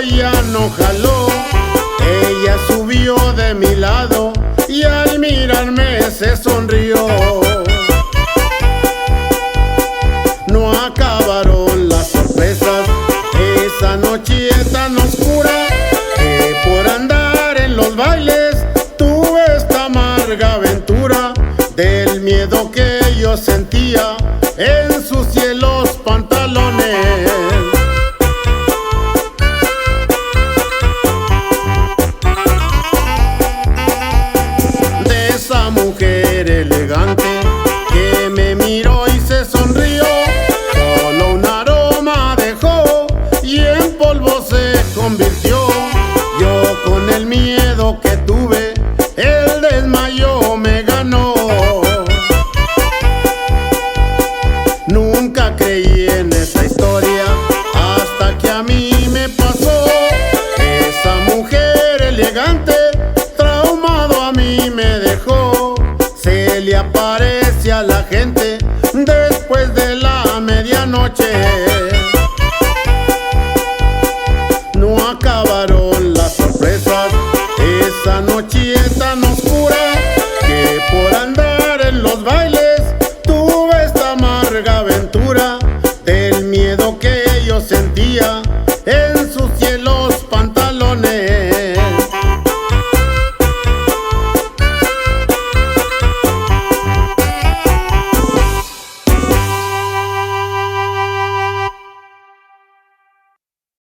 pero ya no jaló. Ella subió de mi lado y al mirarme se sonrió. No acabaron las sorpresas esa noche tan oscura, que por andar en los bailes tuve esta amarga aventura. Del miedo que yo sentía ensucié los pantalones. De esa mujer elegante que me miró y se sonrió, solo un aroma dejó y en polvo se convirtió. Yo con el miedo que tuve, el desmayo me ganó. Nunca creí en esa historia hasta que a mí me pasó. Esa mujer elegante traumado a mí me dejó. Se le aparece a la gente después de la medianoche.